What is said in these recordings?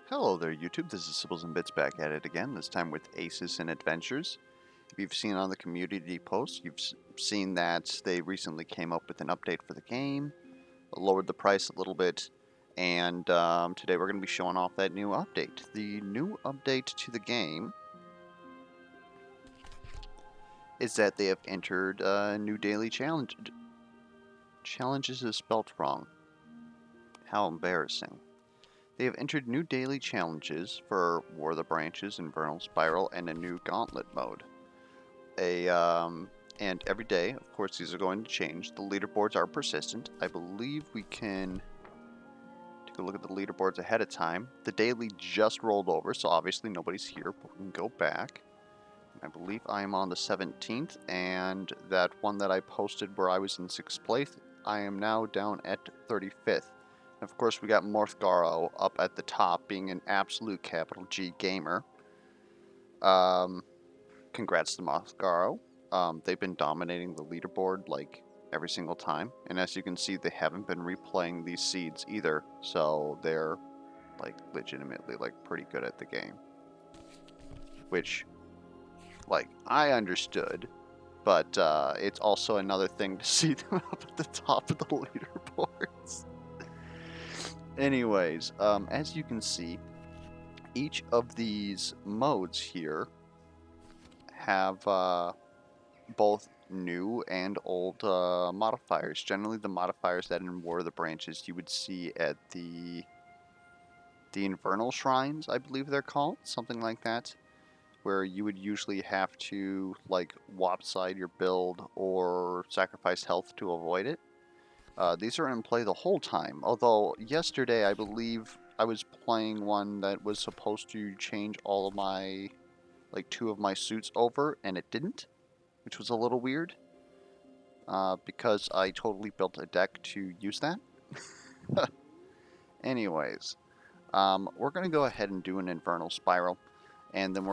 Hello there, YouTube. This is Sibbles and Bits back at it again, this time with Aces and Adventures. If you've seen on the community post, you've seen that they recently came up with an update for the game, lowered the price a little bit, and today we're going to be showing off that new update. The new update to the game is that they have entered a new daily challenge. Challenges is spelt wrong. How embarrassing. They have entered new daily challenges for War of the Branches, Invernal Spiral, and a new Gauntlet mode. And every day, of course, these are going to change. The leaderboards are persistent. I believe we can take a look at the leaderboards ahead of time. The daily just rolled over, so obviously nobody's here, but we can go back. I believe I am on the 17th, and that one that I posted where I was in 6th place, I am now down at 35th. Of course, we got Morthgaro up at the top, being an absolute capital G gamer. Congrats to Morthgaro. They've been dominating the leaderboard like every single time, and as you can see, they haven't been replaying these seeds either. So they're like legitimately like pretty good at the game, which like I understood, but it's also another thing to see them up at the top of the leaderboards. Anyways, as you can see, each of these modes here have both new and old modifiers. Generally, the modifiers that in War of the Branches you would see at the Infernal Shrines, I believe they're called, something like that, where you would usually have to like wopside your build or sacrifice health to avoid it. These are in play the whole time, although yesterday I believe I was playing one that was supposed to change all of my, like 2 of my suits over, and it didn't, which was a little weird, because I totally built a deck to use that. Anyways, we're going to go ahead and do an Infernal Spiral, and then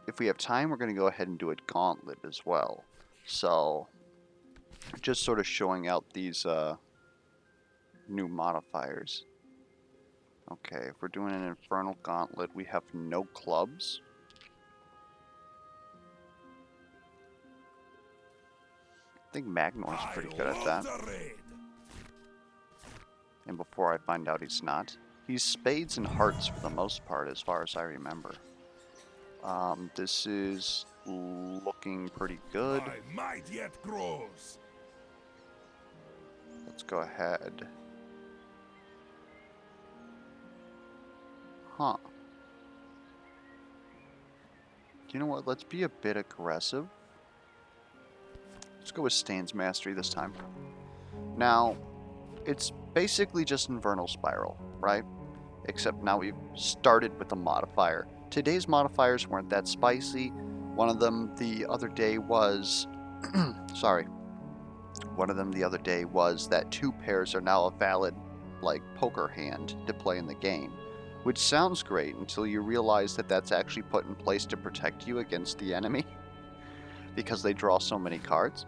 if we have time, we're going to go ahead and do a Gauntlet as well. So, just sort of showing out these new modifiers. Okay, if we're doing an Infernal Gauntlet, we have no clubs. I think Magnor's pretty good at that. And before I find out he's not. He's spades and hearts for the most part, as far as I remember. This is looking pretty good. My might yet grows. Let's go ahead. Huh. You know what? Let's be a bit aggressive. Let's go with Stance Mastery this time. Now, it's basically just Infernal Spiral, right? Except now we've started with a modifier. Today's modifiers weren't that spicy. One of them the other day was... sorry. One of them the other day was that 2 pairs are now a valid, like, poker hand to play in the game. Which sounds great until you realize that that's actually put in place to protect you against the enemy. Because they draw so many cards.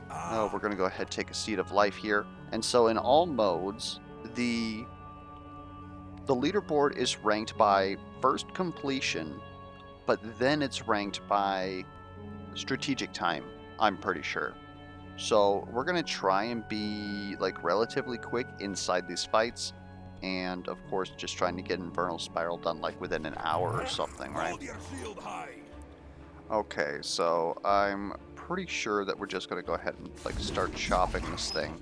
Oh, we're going to go ahead and take a Seed of Life here. And so in all modes, the leaderboard is ranked by first completion, but then it's ranked by strategic time, I'm pretty sure. So we're going to try and be like relatively quick inside these fights. And of course, just trying to get Infernal Spiral done like within an hour or something, right? Okay, so I'm pretty sure that we're just going to go ahead and like start chopping this thing.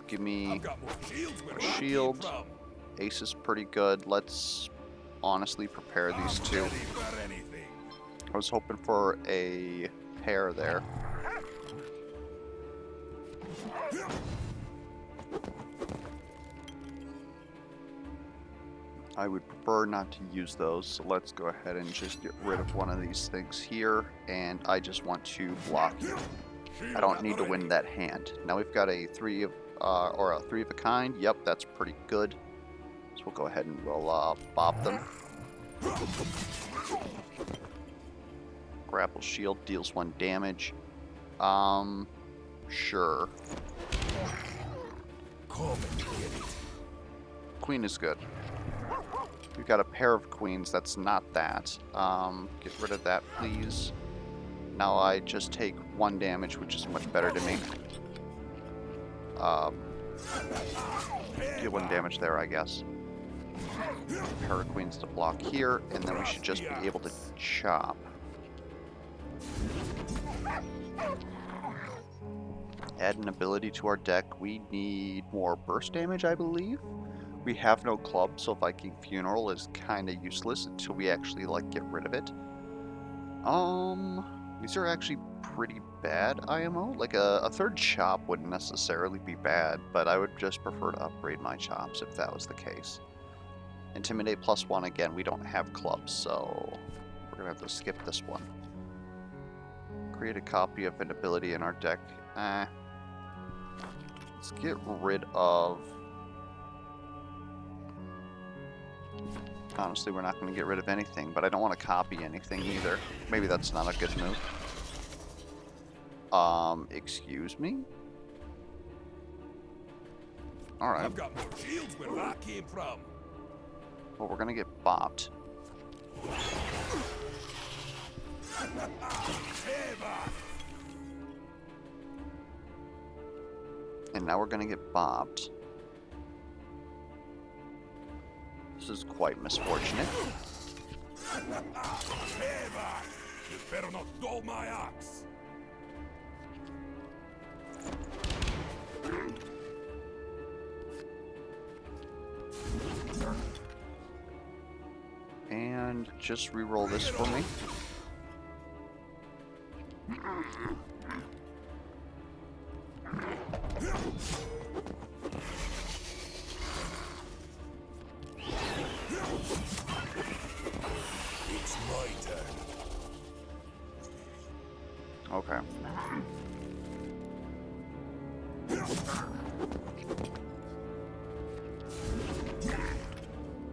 Give me a shield. Ace is pretty good. Let's honestly prepare these 2. I was hoping for a pair there. I would prefer not to use those, so let's go ahead and just get rid of one of these things here, and I just want to block you. I don't need to win that hand. Now we've got a 3 of a 3 of a kind. Yep, that's pretty good. So we'll go ahead and we'll bop them. Grapple shield deals 1 damage. Sure. queen is good. We've got a pair of queens. That's not that. Get rid of that, please. Now I just take 1 damage, which is much better to me. Get 1 damage there, I guess. Pair of queens to block here, and then we should just be able to chop. Add an ability to our deck. We need more burst damage, I believe. We have no club, so Viking Funeral is kind of useless until we actually, like, get rid of it. These are actually pretty bad IMO. Like, a third chop wouldn't necessarily be bad, but I would just prefer to upgrade my chops if that was the case. Intimidate +1, again, we don't have clubs, so we're gonna have to skip this one. Create a copy of an ability in our deck. Let's get rid of... Honestly, we're not going to get rid of anything, but I don't want to copy anything either. Maybe that's not a good move. Excuse me? Alright. I've got more shields where that came from. Well, we're going to get bopped. And now we're going to get bopped. This is quite misfortunate. You better not dull my axe. And just re-roll this for me. It's my turn. Okay.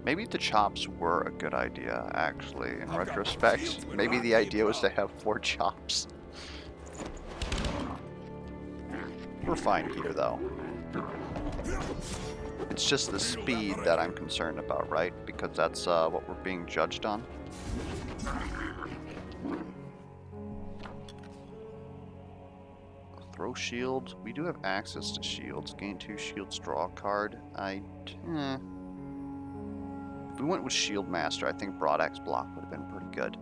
Maybe the chops were a good idea, actually, in retrospect. Maybe the idea was to have 4 chops. We're fine here, though. It's just the speed that I'm concerned about, right? Because that's what we're being judged on. Throw shield. We do have access to shields. Gain 2 shields, draw a card. If we went with Shield Master, I think Broad Axe block would have been pretty good.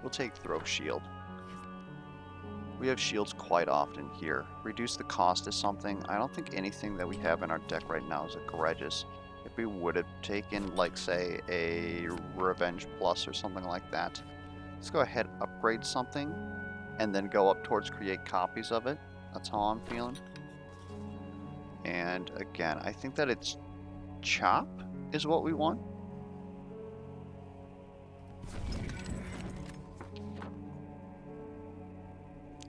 We'll take Throw Shield. We have shields quite often here. Reduce the cost of something. I don't think anything that we have in our deck right now is egregious. If we would have taken, like, say, a Revenge Plus or something like that, let's go ahead, upgrade something, and then go up towards create copies of it. That's how I'm feeling. And again, I think that it's chop is what we want.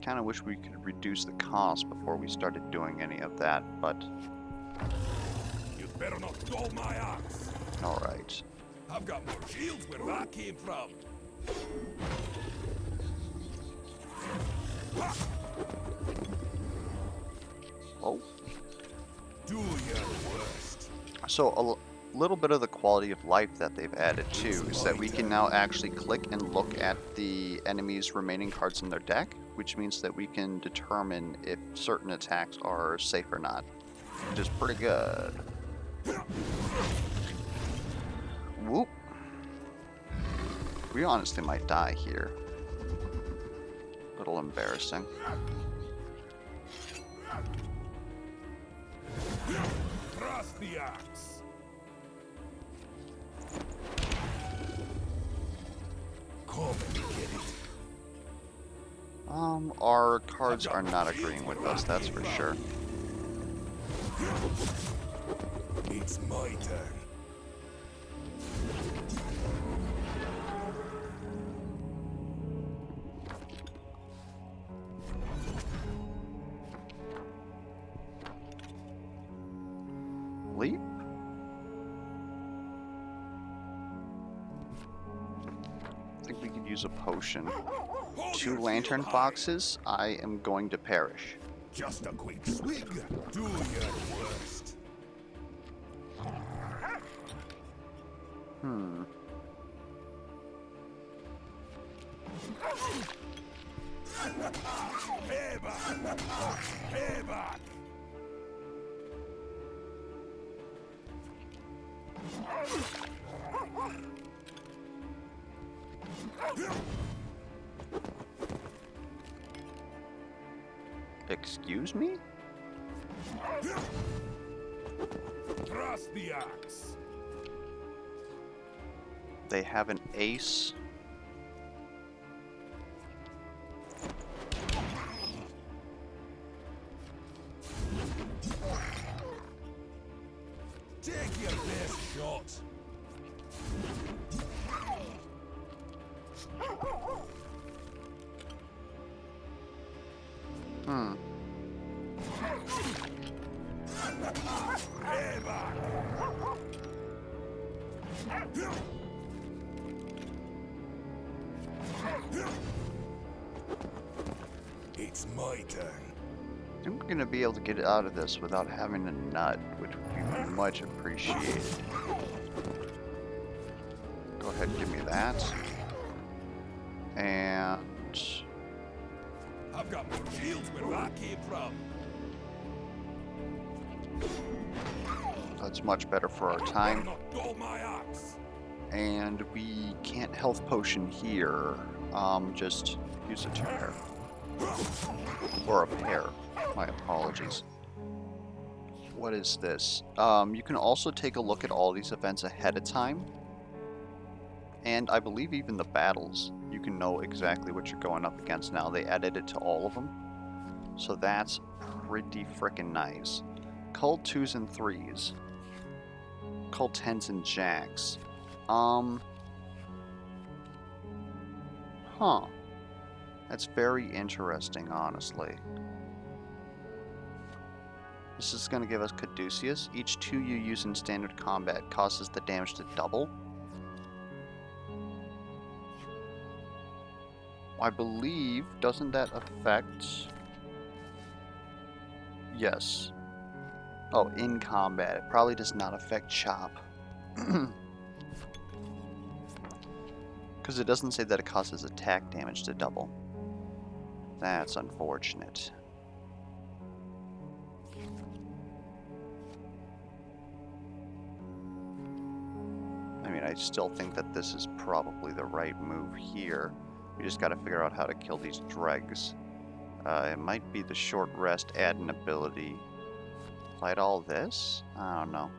Kind of wish we could reduce the cost before we started doing any of that, but... You better not dull my axe. Alright. I've got more shields where that came from. Oh. Do your worst. So a little bit of the quality of life that they've added too is that we can now actually click and look at the enemy's remaining cards in their deck, which means that we can determine if certain attacks are safe or not, which is pretty good. Whoop. We honestly might die here. A little embarrassing. Trust the axe. Come and get it. Our cards are not agreeing with us, that's for sure. It's my turn. Leap? use a potion. Hold 2 your lantern shield high. boxes, I am going to perish. Just a quick swig. Do your worst. Payback! Payback! Excuse me? Thrust the axe. They have an ace. Take your best shot. Payback! It's my turn. I'm going to be able to get out of this without having a nut, which would be much appreciated. Go ahead and give me that. And I've got more shields where that came from. that's much better for our Better time. not dull my axe. And we can't health potion here. Just use a 2 pair. Or a pair. My apologies. What is this? You can also take a look at all these events ahead of time. And I believe even the battles, you can know exactly what you're going up against now. They added it to all of them. So that's pretty frickin' nice. Cull 2s and 3s. Cull 10s and jacks. Huh. That's very interesting, honestly. This is going to give us Caduceus. Each 2 you use in standard combat causes the damage to double. I believe, doesn't that affect... Yes. Oh, in combat. It probably does not affect chop. Because it doesn't say that it causes attack damage to double. That's unfortunate. I mean, I still think that this is probably the right move here. We just gotta figure out how to kill these dregs. It might be the short rest, add an ability. Fight all this? I don't know.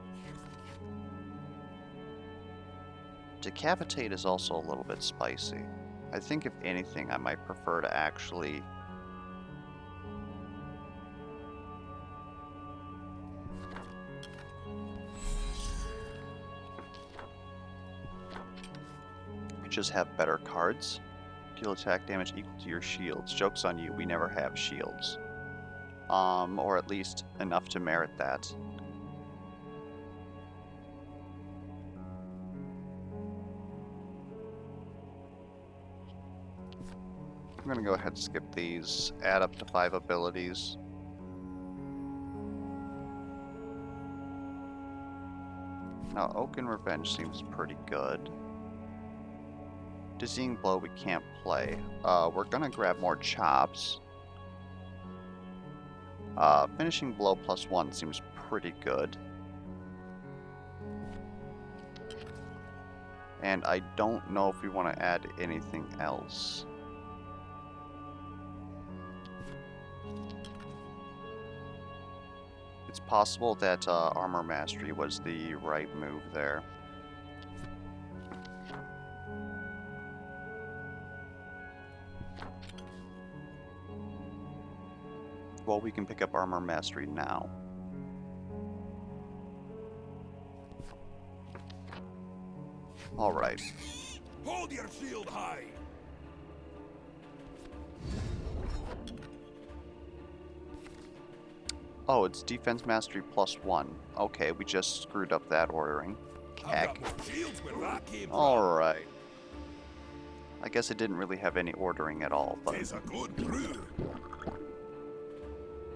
Decapitate is also a little bit spicy. I think if anything, I might prefer to actually... just have better cards. Deal attack damage equal to your shields. Joke's on you, we never have shields. Or at least enough to merit that. I'm gonna go ahead and skip these, add up to 5 abilities. Now, Oaken Revenge seems pretty good. Dizzying Blow we can't play. We're gonna grab more chops. Finishing Blow +1 seems pretty good. And I don't know if we want to add anything else. It's possible that Armor Mastery was the right move there. Well, we can pick up Armor Mastery now. Alright. Hold your shield high. Oh, it's Defense Mastery +1. Okay, we just screwed up that ordering. I've Heck. got more shields where that came from. Alright. I guess it didn't really have any ordering at all, but Tis a good brew.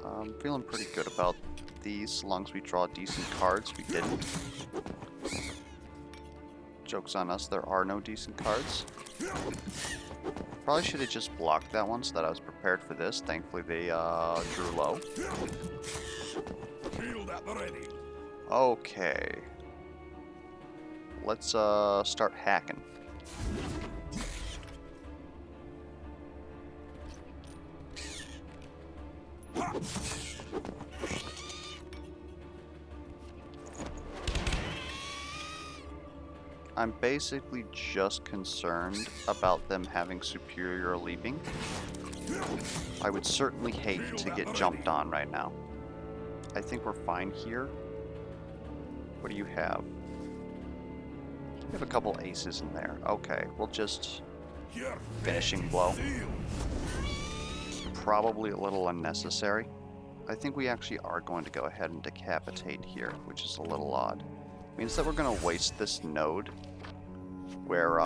I'm feeling pretty good about these, so long as we draw decent cards. We didn't. Joke's on us, there are no decent cards. Probably should have just blocked that one so that I was prepared for this. Thankfully they drew low. Shield at the ready. Okay. Let's start hacking. I'm basically just concerned about them having superior leaping. I would certainly hate to get jumped on right now. I think we're fine here. What do you have? You have a couple aces in there. Okay, we'll just finishing blow. Probably a little unnecessary. I think we actually are going to go ahead and decapitate here, which is a little odd. Means that we're going to waste this node where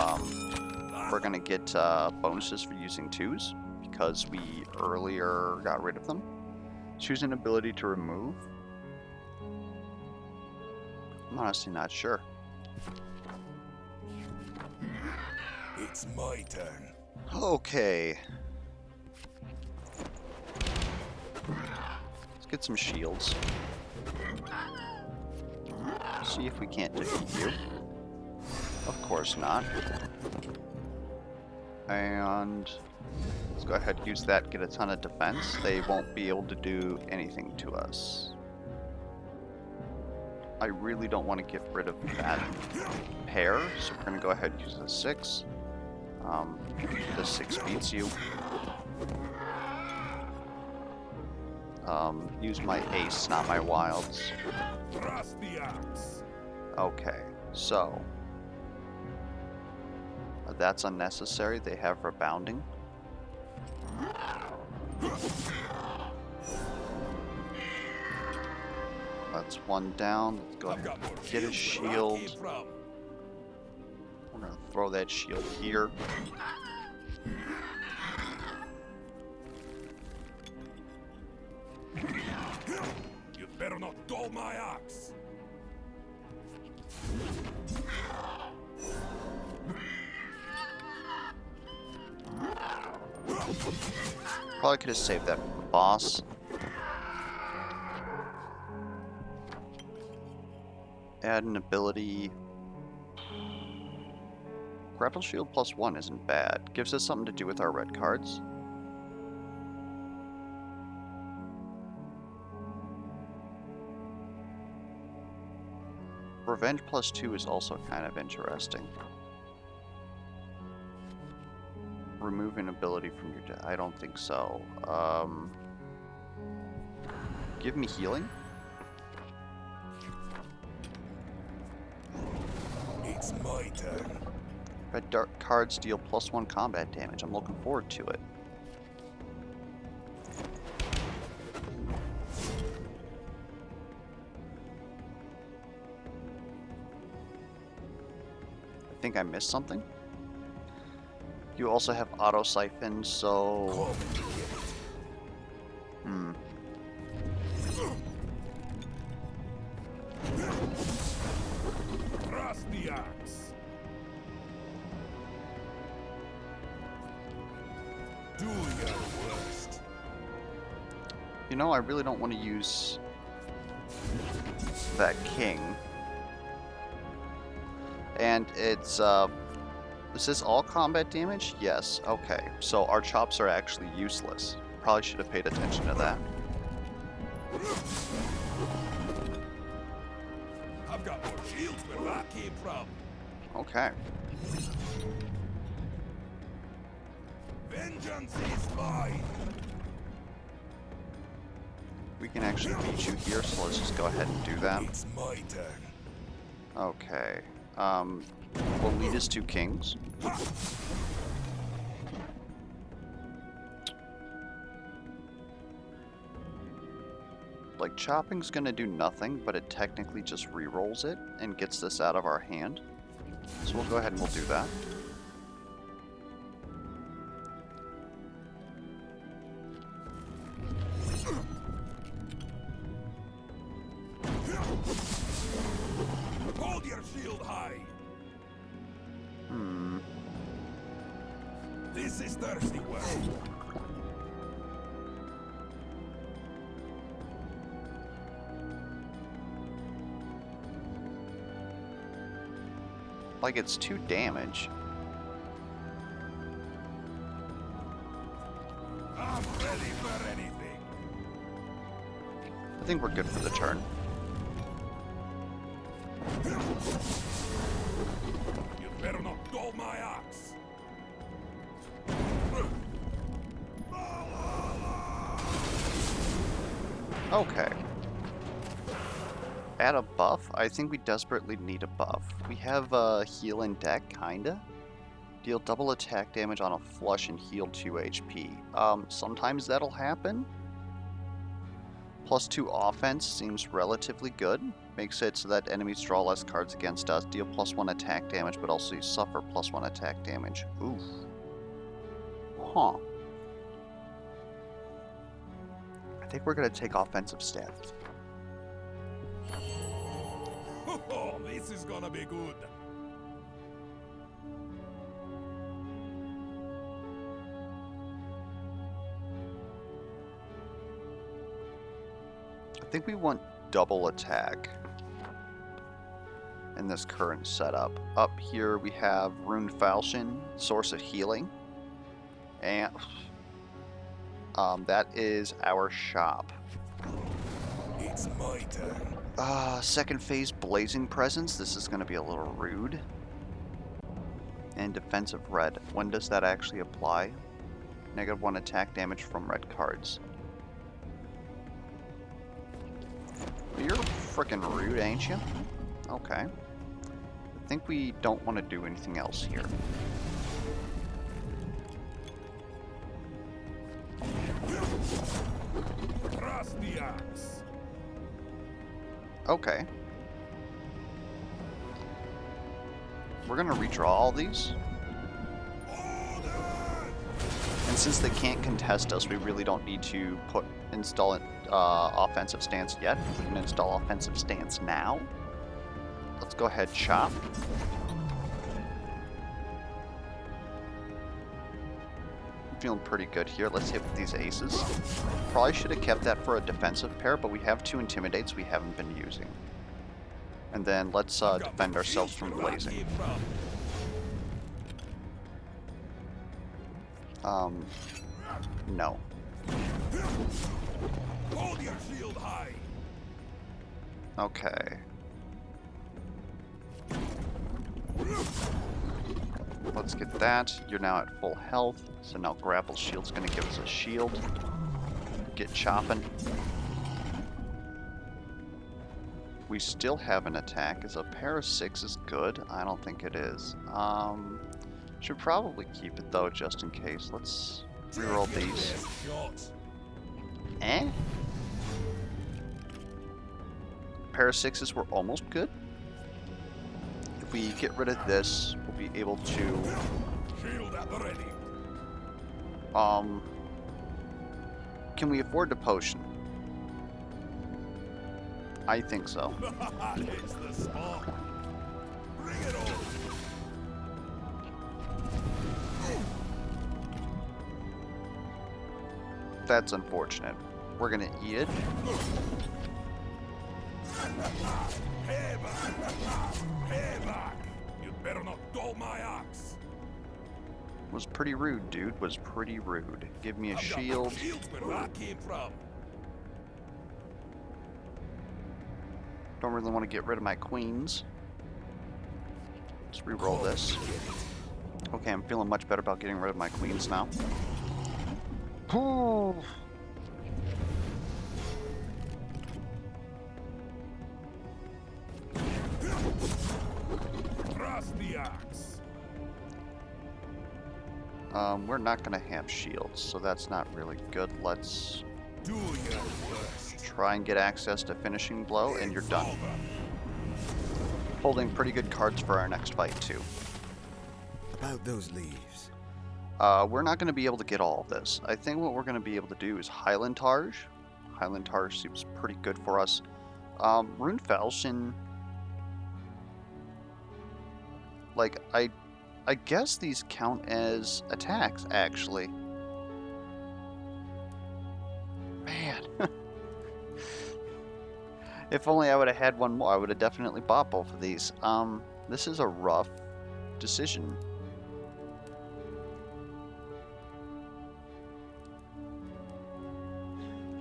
we're going to get bonuses for using 2s because we earlier got rid of them. Choose an ability to remove. I'm honestly not sure. It's my turn. Okay. Let's get some shields. See if we can't defeat you. Of course not. And let's go ahead and use that, get a ton of defense. They won't be able to do anything to us. I really don't want to get rid of that pair, so we're going to go ahead and use a 6. The 6 beats you. Use my ace, not my wilds. Thrust the axe. Okay, so that's unnecessary. They have rebounding. That's one down. Let's go ahead and get a shield. We're gonna throw that shield here. You better not dull my axe. Probably could have saved that for the boss. Add an ability. Grapple shield +1 isn't bad. Gives us something to do with our red cards. Revenge +2 is also kind of interesting. Remove an ability from your deck. I don't think so. Give me healing. It's my turn. Red dark cards deal +1 combat damage. I'm looking forward to it. I think I missed something. You also have auto siphon, so Thrust the axe. Do your worst. You know, I really don't want to use that king. And it's, is this all combat damage? Yes, okay. So our chops are actually useless. Probably should have paid attention to that. I've got more shields where that came from. Okay. Vengeance is mine. We can actually beat you here, so let's just go ahead and do that. It's my turn. Okay. We'll lead us to kings. Like, chopping's gonna do nothing, but it technically just re-rolls it and gets this out of our hand. So we'll go ahead and we'll do that. This is thirsty work. Like it's 2 damage. I'm ready for anything. I think we're good for the turn. You better not dull my ox. Okay. Add a buff? I think we desperately need a buff. We have heal in deck, kinda. Deal double attack damage on a flush and heal 2 HP. Sometimes that'll happen. +2 offense seems relatively good. Makes it so that enemies draw less cards against us. Deal +1 attack damage, but also you suffer +1 attack damage. Oof. Huh. I think we're gonna take offensive stats. Oh, this is gonna be good. I think we want double attack in this current setup. Up here we have Rune Falchion, Source of Healing, and that is our shop. It's my turn. Second phase Blazing Presence. This is going to be a little rude. And Defensive Red. When does that actually apply? -1 attack damage from red cards. You're frickin' rude, ain't you? Okay. I think we don't want to do anything else here. Thrust the axe. Okay. We're gonna redraw all these. And since they can't contest us, we really don't need to install offensive stance yet. We can install offensive stance now. Let's go ahead, chop. I'm feeling pretty good here. Let's hit with these aces. Probably should have kept that for a defensive pair, but we have 2 intimidates we haven't been using. And then let's defend ourselves from blazing. No. Hold your shield high. Okay. Let's get that. You're now at full health, so now Grapple Shield's gonna give us a shield. Get chopping. We still have an attack. Is a pair of 6s good? I don't think it is. Should probably keep it though, just in case. Let's reroll these. Eh? Pair of 6s were almost good. If we get rid of this, we'll be able to Shield at the ready. can we afford the potion? I think so. It's the spot. Bring it on. That's unfortunate. We're gonna eat it. Hey back! Hey back! You better not dull my ox. Was pretty rude, dude. Was pretty rude. Give me a I've got shield. shields where that came from. Don't really want to get rid of my queens. Let's reroll this. Okay, I'm feeling much better about getting rid of my queens now. Ooh. Thrust the axe. We're not gonna have shields, so that's not really good. Let's Do your worst. try and get access to Finishing Blow, and you're done. Holding pretty good cards for our next fight, too. About those leaves. We're not going to be able to get all of this. I think what we're going to be able to do is Highland Targe. Highland Targe seems pretty good for us. Rune Falchion, like, I I guess these count as attacks, actually. Man. If only I would have had one more, I would have definitely bought both of these. This is a rough decision.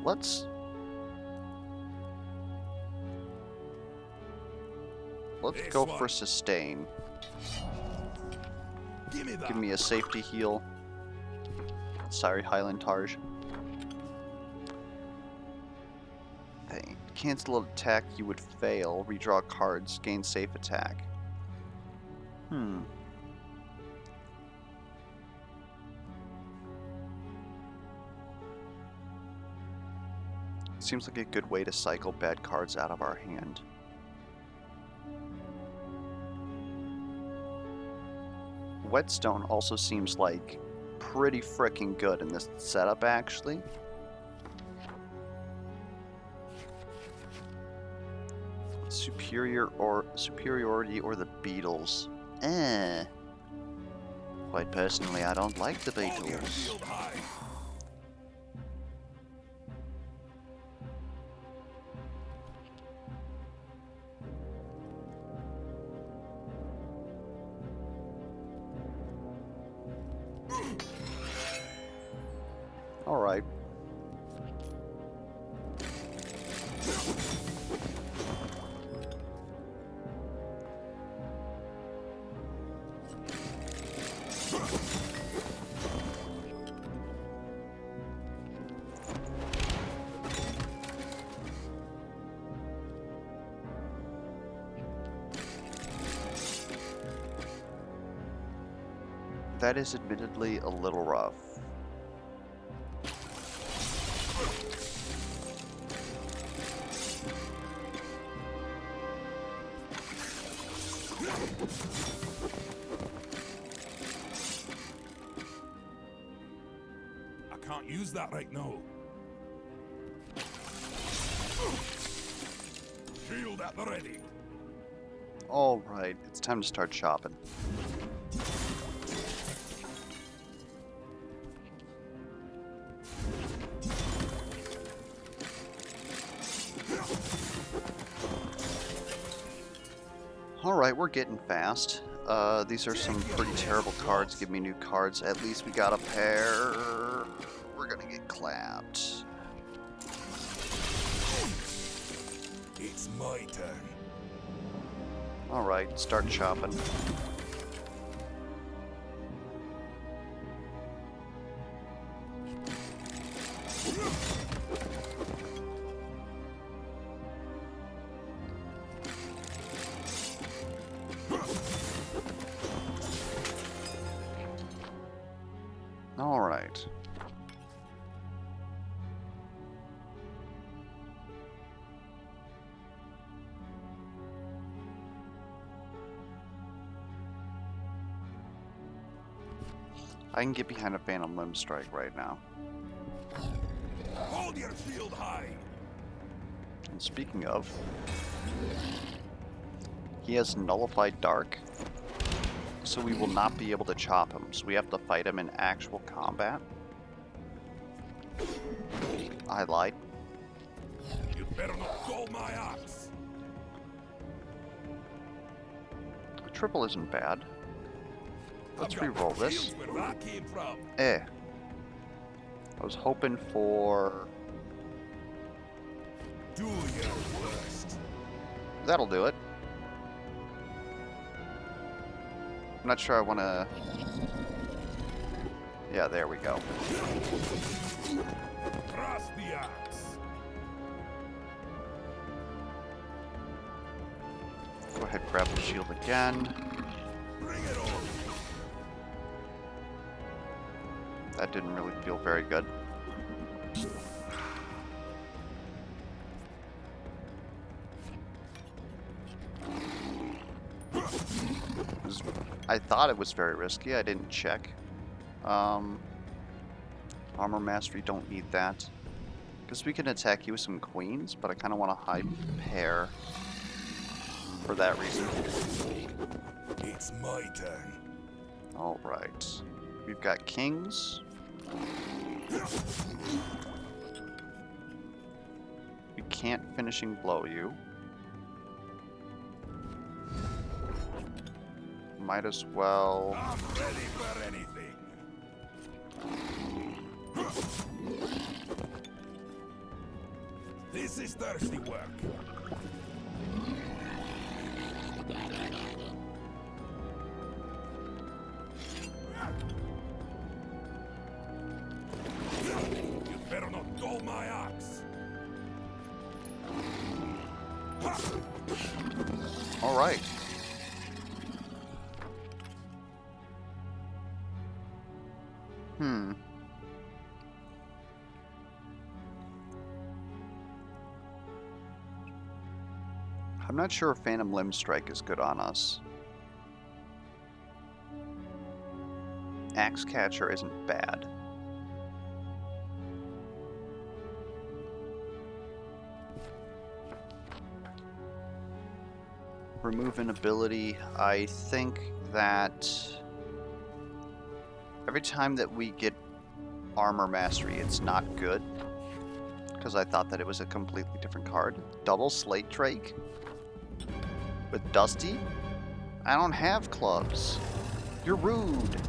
Let's This go one. for sustain. Give me that. Give me a safety heal. Sorry, Highland Targe. Hey, cancel an attack you would fail. Redraw cards. Gain safe attack. Seems like a good way to cycle bad cards out of our hand. Whetstone also seems like pretty frickin' good in this setup, actually. Superiority or the Beatles. Quite personally, I don't like the Hold your Beatles. shield high. Alright. That is admittedly a little rough. I can't use that right now. Shield at the ready. Alright, it's time to start shopping. Alright, we're getting fast. These are some pretty terrible cards. Give me new cards. At least we got a pair. We're gonna get clapped. It's my turn. Alright, start shopping. Alright. I can get behind a Phantom Limb Strike right now. Hold your shield high. And speaking of, he has Nullified Dark, so we will not be able to chop him. So we have to fight him in actual combat. I lied. You better not dull my axe. A triple isn't bad. Let's I've got re-roll this. shields where that came from. I was hoping for... Do your worst. That'll do it. I'm not sure I want to... Yeah, there we go. Thrust the axe. Go ahead, grab the shield again. Bring it on. That didn't really feel very good. I thought it was very risky. I didn't check. Armor Mastery, don't need that. Because we can attack you with some queens, but I kind of want a high pair for that reason. It's my turn. Alright. We've got kings. We can't finishing blow you. Might as well... I'm ready for anything. This is thirsty work. You better not dull my axe. Alright. I'm not sure if Phantom Limb Strike is good on us. Axe Catcher isn't bad. Remove an ability. I think that every time that we get Armor Mastery, it's not good. Because I thought that it was a completely different card. Double Slate Drake? With Dusty? I don't have clubs. You're rude.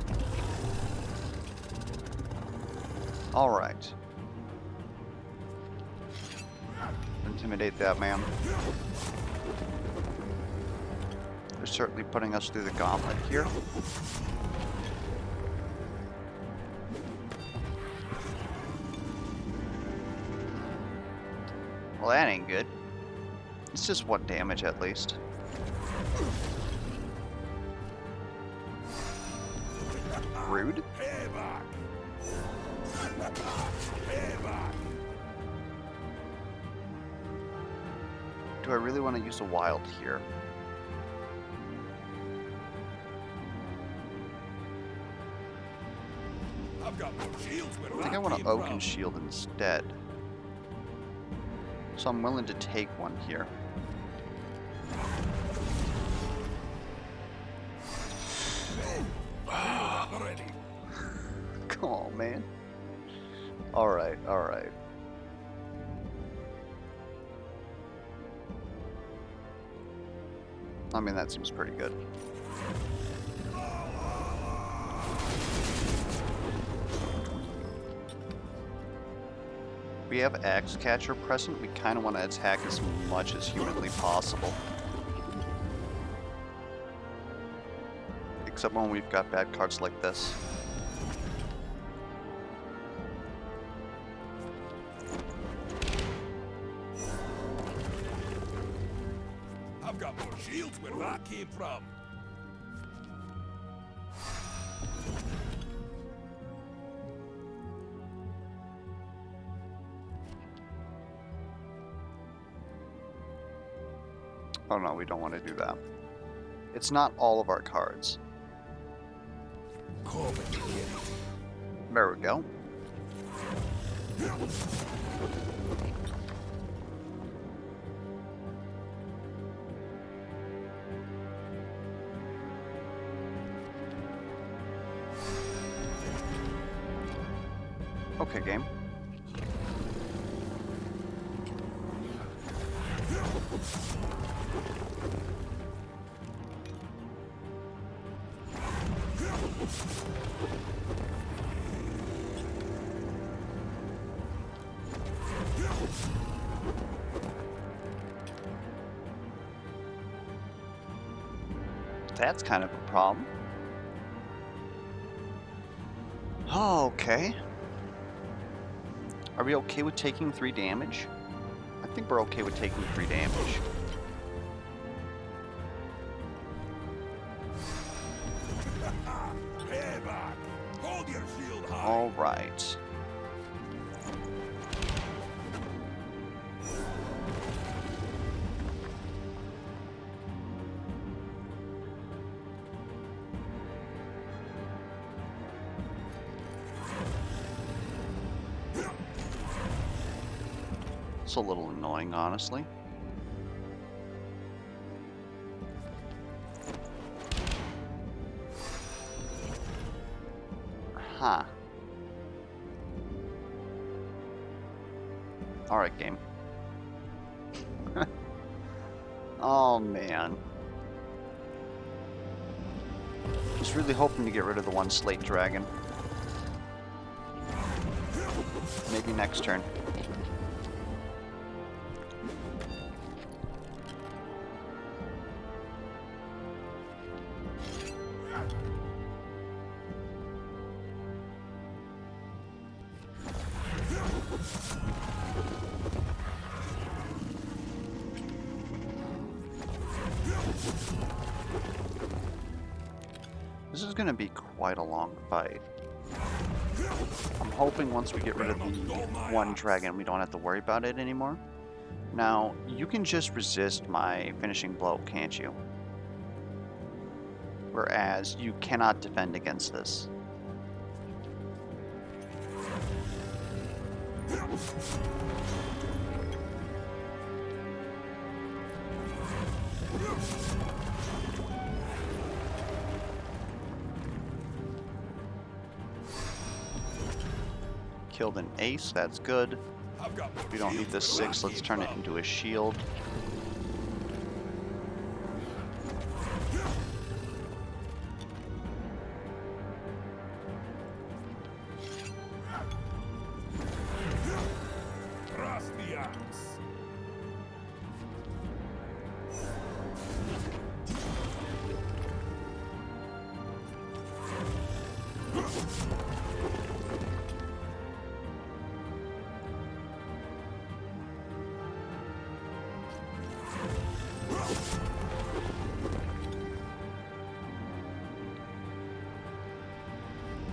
Alright. Intimidate that man. They're certainly putting us through the gauntlet here. Well, that ain't good. It's just 1 damage at least. Rude. Payback. Payback. Do I really want to use a wild here? I've got more shields where I think I want to Oaken Shield instead. So I'm willing to take one here. Ready. Come on, man. Alright, alright. I mean, that seems pretty good. We have Axe Catcher present. We kind of want to attack as much as humanly possible. Except when we've got bad cards like this. I've got more shields where that came from. Oh no, we don't want to do that. It's not all of our cards. Come and get it. There we go. Okay, game. That's kind of a problem. Oh, okay. Are we okay with taking 3 damage? I think we're okay with taking 3 damage. Payback. Hold your shield high. All right. It's a little annoying, honestly. Huh. Alright, game. Oh, man. Just really hoping to get rid of the one slate dragon. Maybe next turn. This is going to be quite a long fight. I'm hoping once we get rid of the one dragon, we don't have to worry about it anymore. Now, you can just resist my finishing blow, can't you? Whereas, you cannot defend against this. Killed an ace, that's good. We don't need this 6, let's turn it into a shield. Thrust the axe.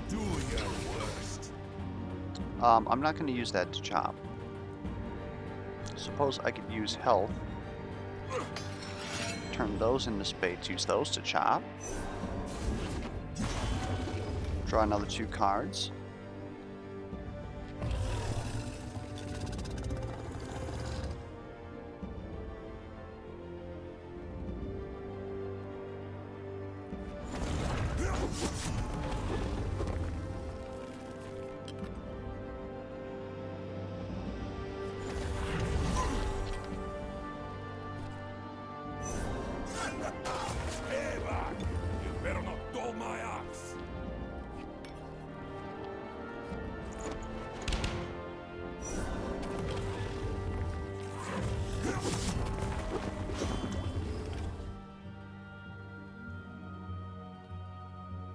Doing your worst. I'm not going to use that to chop. Suppose I could use health. Turn those into spades, use those to chop. Draw another 2 cards. Stay back. You better not dull my axe.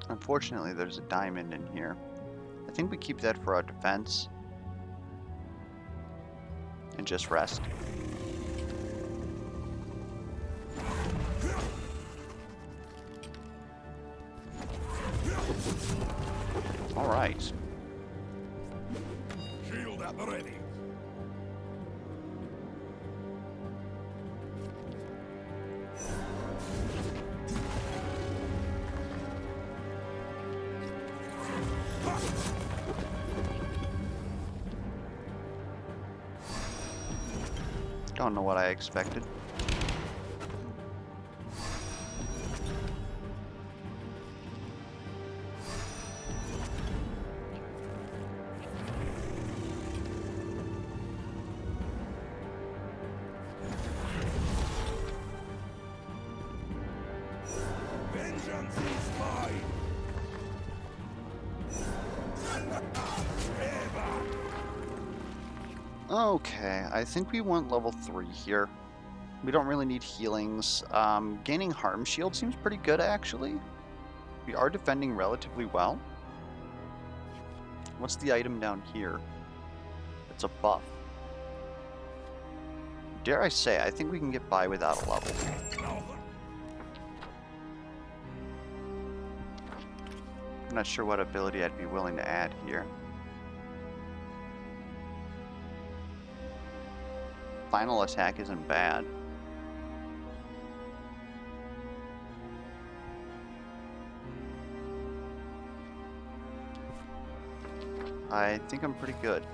Unfortunately, there's a diamond in here. I think we keep that for our defense. And just rest. Alright. Shield at the ready. Don't know what I expected. Vengeance is mine. Stay back. Okay, I think we want level 3 here. We don't really need healings. Gaining harm shield seems pretty good, actually. We are defending relatively well. What's the item down here? It's a buff. Dare I say, I think we can get by without a level. I'm not sure what ability I'd be willing to add here. Final attack isn't bad. I think I'm pretty good.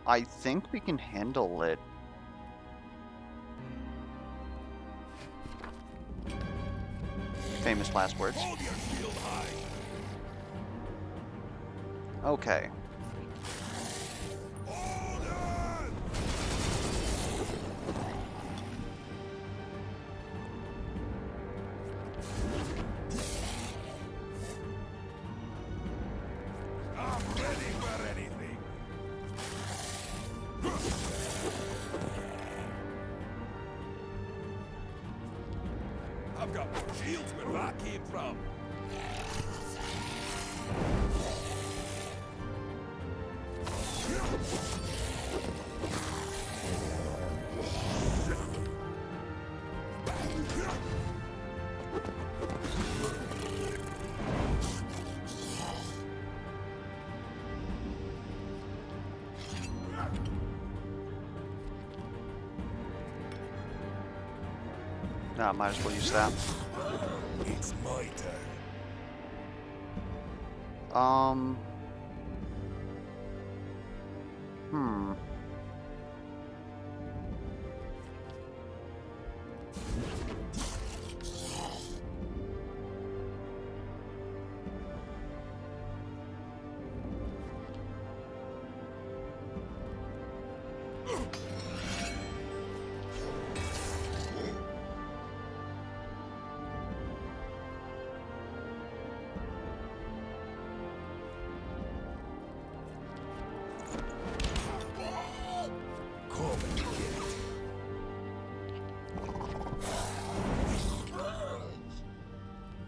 I think we can handle it. Famous last words. Hold your shield high. Okay. Hold on! I'm ready for anything. I've got more shields where I came from. Nah, might as well use that. It's my turn. Um. Hmm. Come and get it.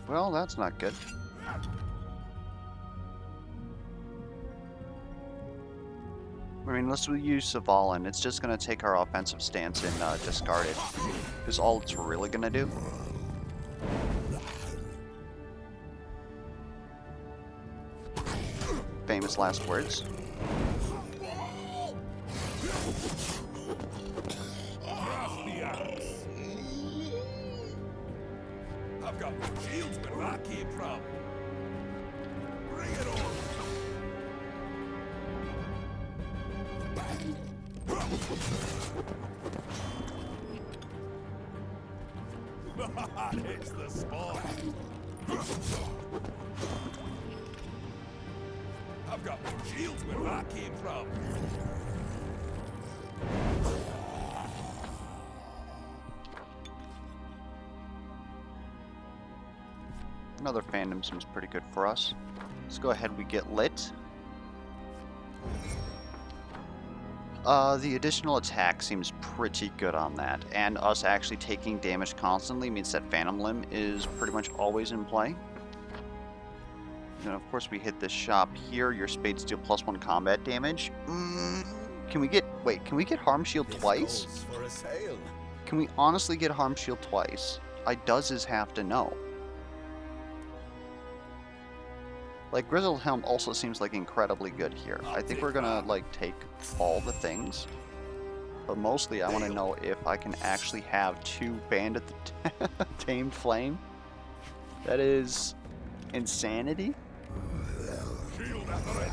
Well, that's not good. I mean, unless we use Savalin, it's just going to take our offensive stance and discard it. Is all it's really going to do. Famous last words. Grasp the axe. I've got more shields where I came from. Bring it on. It's the spot. I've got more shields where I came from. Another fandom seems pretty good for us. Let's go ahead, we get lit. The additional attack seems pretty good on that, and us actually taking damage constantly means that Phantom Limb is pretty much always in play. And of course we hit this shop here, your spades deal +1 combat damage. Can we get, wait, can we get Harm Shield twice? Calls for a sail. Can we honestly get Harm Shield twice? I does have to know. Like, Grizzled Helm also seems like incredibly good here. I think we're gonna, like, take all the things. But mostly I want to know if I can actually have 2 Bandit the Tamed Flame. That is insanity. Shield at the ready.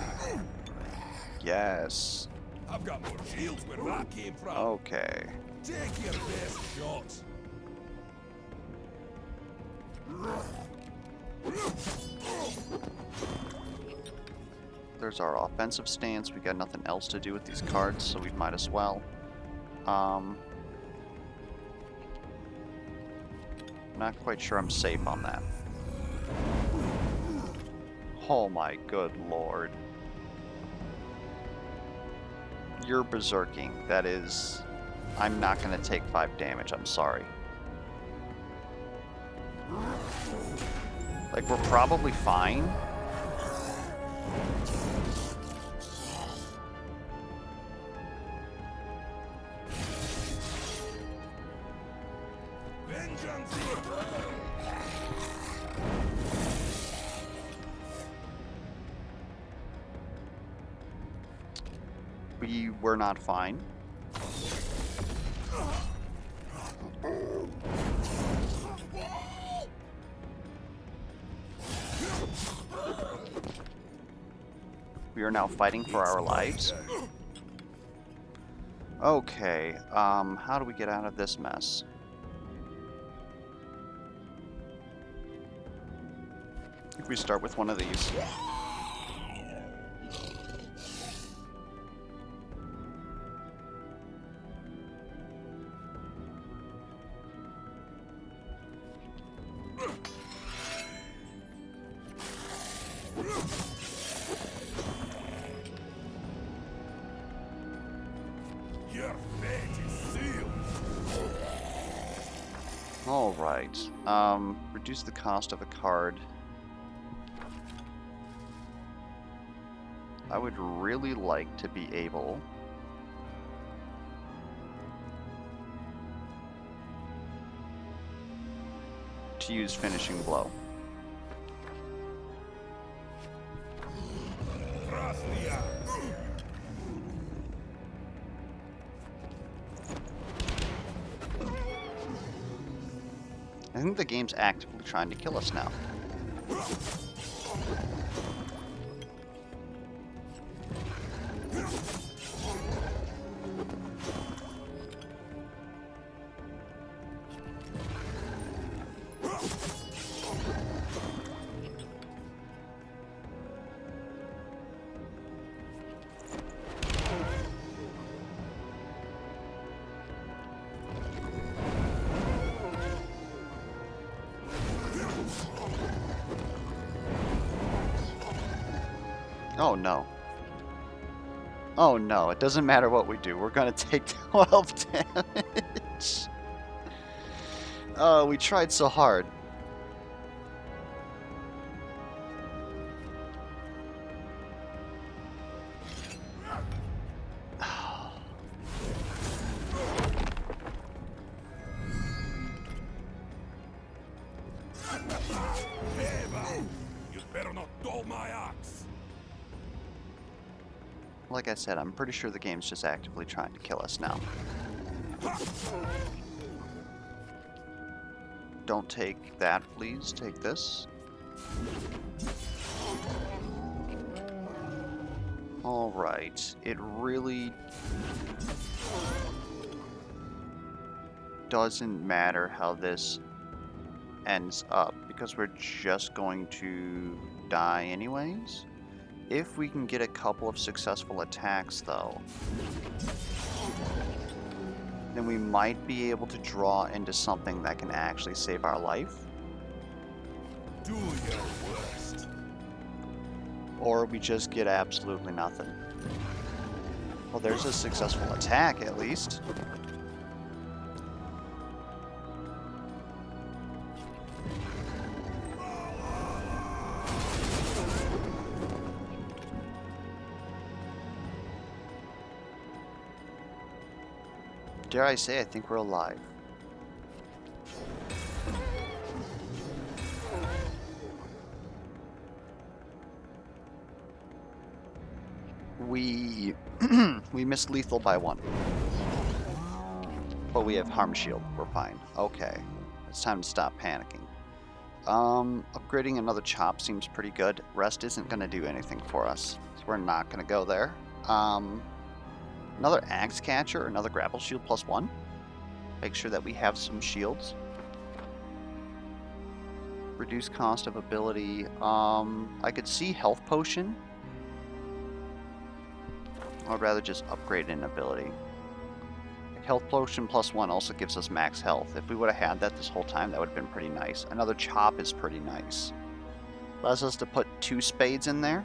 Yes. I've got more shields where I came from. Okay. Take your best shot. There's our offensive stance. We got nothing else to do with these cards, so we might as well. Not quite sure I'm safe on that. Oh my good lord. You're berserking. That is... I'm not going to take 5 damage, I'm sorry. Like, we're probably fine. Vengeance. We were not fine. We are now fighting for our lives. Okay, how do we get out of this mess? If we start with one of these. Your fate is sealed. Alright. Reduce the cost of a card. I would really like to be able to use Finishing Blow. Trust the axe. I think the game's actively trying to kill us now. Oh no. Oh no, it doesn't matter what we do, we're gonna take 12 damage. Oh, we tried so hard. You better not dull my axe. Like I said, I'm pretty sure the game's just actively trying to kill us now. Don't take that, please. Take this. Alright. It really doesn't matter how this ends up, because we're just going to die anyways. If we can get a couple of successful attacks, though, then we might be able to draw into something that can actually save our life. Do your worst. Or we just get absolutely nothing. Well, there's a successful attack, at least. Dare I say, I think we're alive. We we missed lethal by 1. But we have harm shield. We're fine. Okay. It's time to stop panicking. Upgrading another chop seems pretty good. Rest isn't going to do anything for us, so we're not going to go there. Another axe catcher, another grapple shield +1. Make sure that we have some shields. Reduce cost of ability. I could see health potion. I would rather just upgrade an ability. Health potion +1 also gives us max health. If we would have had that this whole time, that would have been pretty nice. Another chop is pretty nice. Allows us to put 2 spades in there.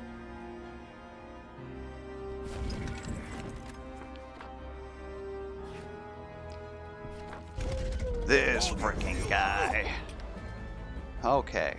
This freaking guy. Okay.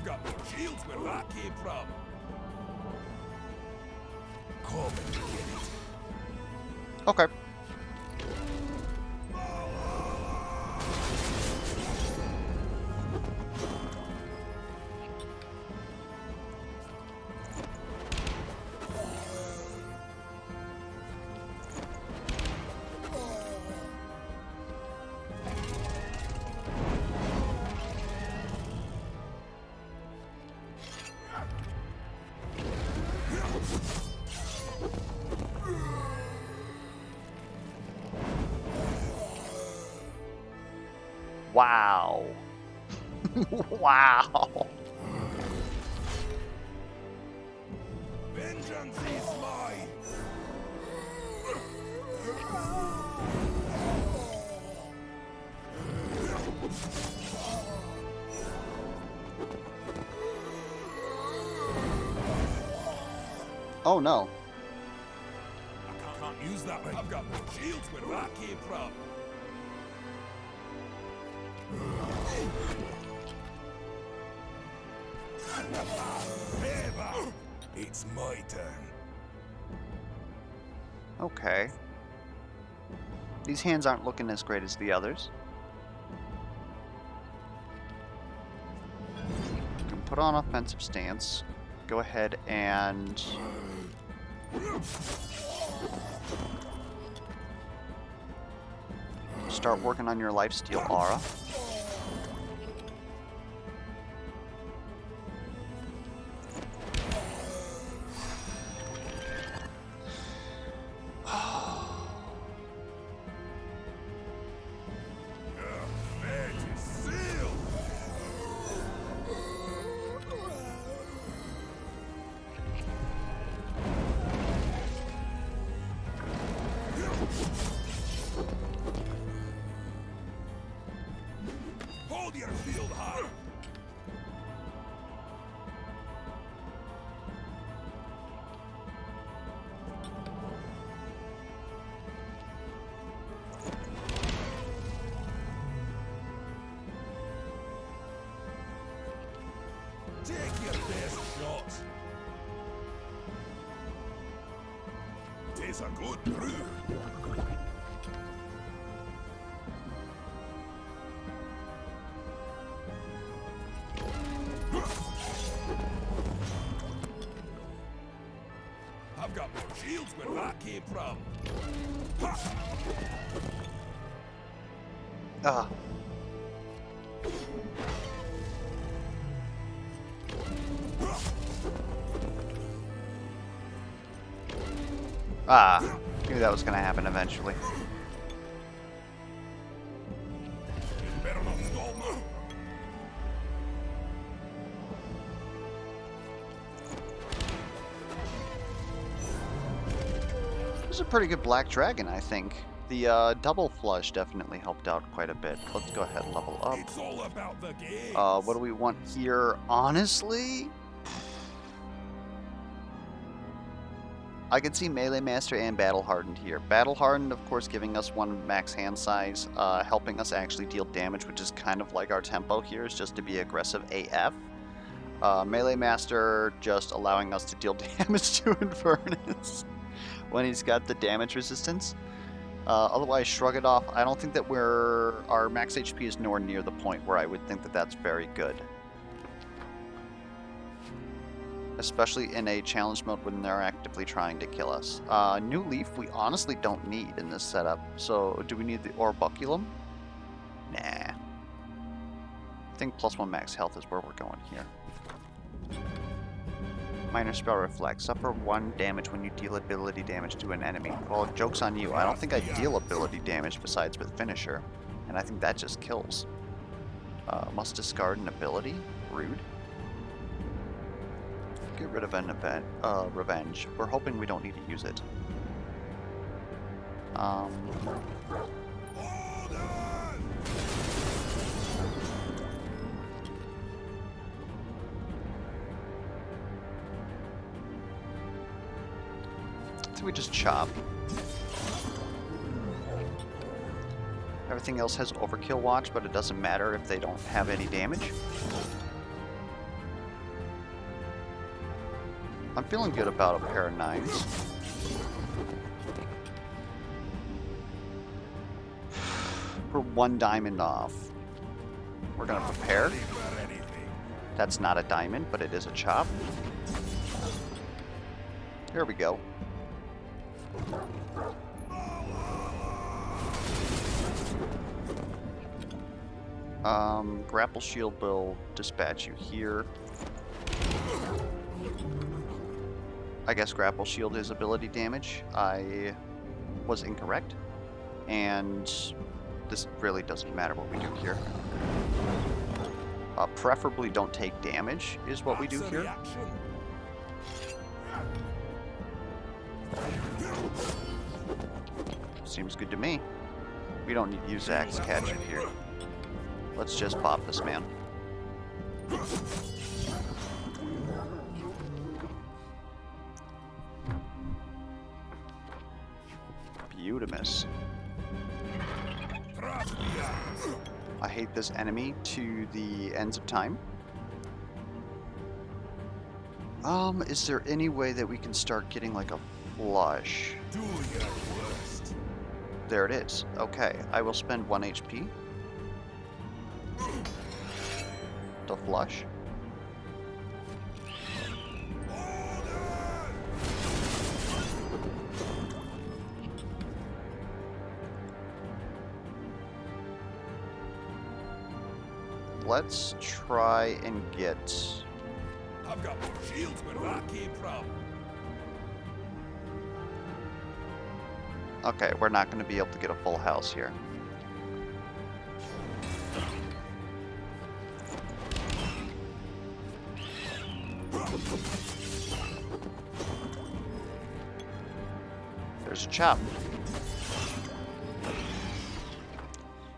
I've got more shields where that came from. Come and get it. Okay. Wow. Wow. Vengeance is mine. Oh no. I can't use that. I've got more shields where that came from. It's my turn. Okay. These hands aren't looking as great as the others. You can put on offensive stance. Go ahead and start working on your lifesteal aura. Hold your shield high. Take your best shot. Tis a good brew. I've got more shields where that came from. Ah. Ah, knew that was going to happen eventually. You better not stall me. This is a pretty good black dragon, I think. The double flush definitely helped out quite a bit. Let's go ahead and level up. It's all about the game. What do we want here? Honestly, I can see Melee Master and Battle Hardened here. Battle Hardened, of course, giving us 1 max hand size, helping us actually deal damage, which is kind of like our tempo here, is just to be aggressive AF. Melee Master just allowing us to deal damage to Invernus when he's got the damage resistance. Otherwise, shrug it off. I don't think that our max HP is nowhere near the point where I would think that that's very good. Especially in a challenge mode when they're actively trying to kill us. New Leaf we honestly don't need in this setup. So do we need the Orbuculum? Nah. I think +1 max health is where we're going here. Minor spell reflex. Suffer 1 damage when you deal ability damage to an enemy. Well, joke's on you. I don't think I deal ability damage besides with Finisher. And I think that just kills. Must discard an ability? Rude. Get rid of an event. Revenge. We're hoping we don't need to use it. So we just chop. Everything else has overkill watch, but it doesn't matter if they don't have any damage. I'm feeling good about a pair of 9s. We're 1 diamond off. We're gonna prepare. Ready for anything. That's not a diamond, but it is a chop. Here we go. Grapple shield will dispatch you here. I guess grapple shield is ability damage. I was incorrect. And this really doesn't matter what we do here. Preferably don't take damage is what we do That's a here. reaction. Seems good to me. We don't need to use axe catcher here. Let's just pop this man. Beautimus. Trust the axe. I hate this enemy to the ends of time. Is there any way that we can start getting like a flush? Do your worst. There it is. Okay, I will spend 1 HP to flush. Let's try and get... I've got more shields where that came from. Okay, we're not going to be able to get a full house here. There's a chop.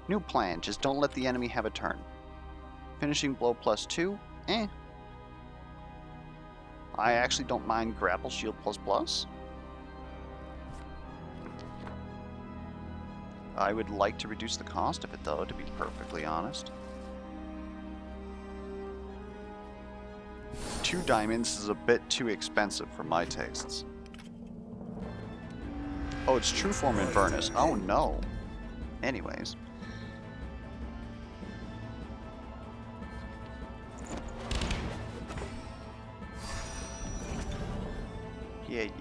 New plan, just don't let the enemy have a turn. Finishing blow +2, eh. I actually don't mind grapple shield ++. I would like to reduce the cost of it though, to be perfectly honest. 2 diamonds is a bit too expensive for my tastes. Oh, it's true form Invernus. Oh no. Anyways.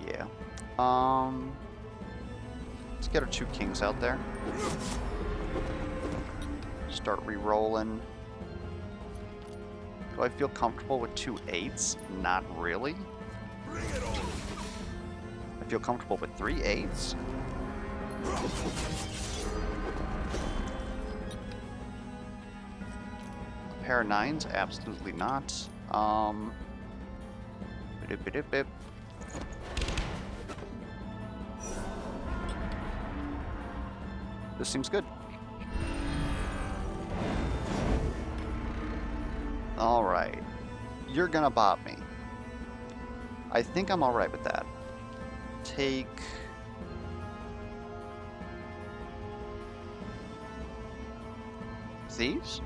Yeah. Let's get our 2 kings out there. Start re-rolling. Do I feel comfortable with 2 8s? Not really. Bring it on. I feel comfortable with 3 8s. A pair of 9s? Absolutely not. Bip-bip-bip-bip. This seems good. Alright. You're gonna bop me. I think I'm alright with that. Take... Thieves?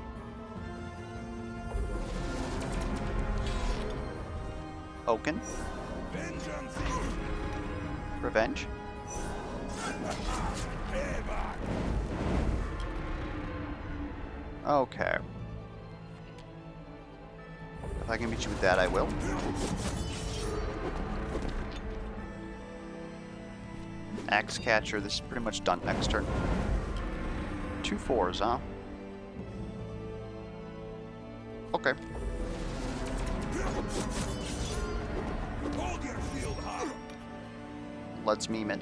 Oaken? Vengeance. Revenge? Payback. Okay. If I can beat you with that, I will. Axe Catcher, this is pretty much done next turn. 2 4s, huh? Okay. Hold your shield high. Let's meme it.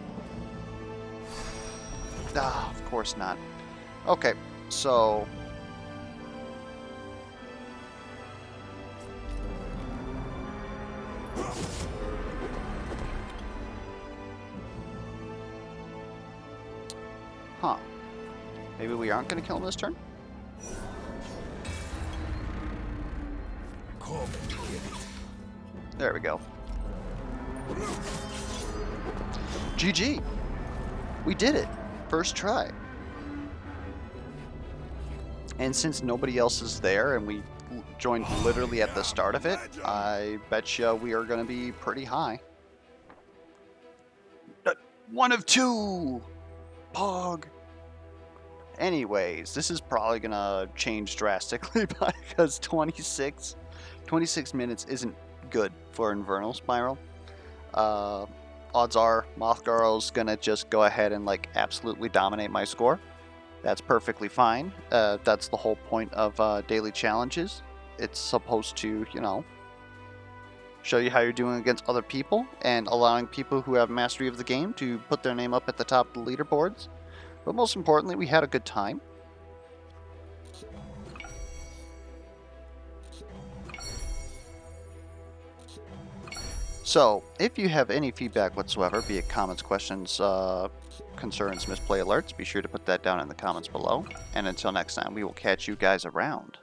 Ah, of course not. Okay, so... Huh. Maybe we aren't going to kill him this turn? Come and get it. There we go. GG! We did it! First try. And since nobody else is there and we joined literally at the start of it, I bet you we are going to be pretty high. One of two! Pog! Anyways, this is probably going to change drastically because 26 minutes isn't good for Invernal Spiral. Odds are Mothgarl's going to just go ahead and like absolutely dominate my score. That's perfectly fine. That's the whole point of daily challenges. It's supposed to, you know, show you how you're doing against other people and allowing people who have mastery of the game to put their name up at the top of the leaderboards. But most importantly, we had a good time. So, if you have any feedback whatsoever, be it comments, questions, concerns, misplay alerts, be sure to put that down in the comments below. And until next time, we will catch you guys around.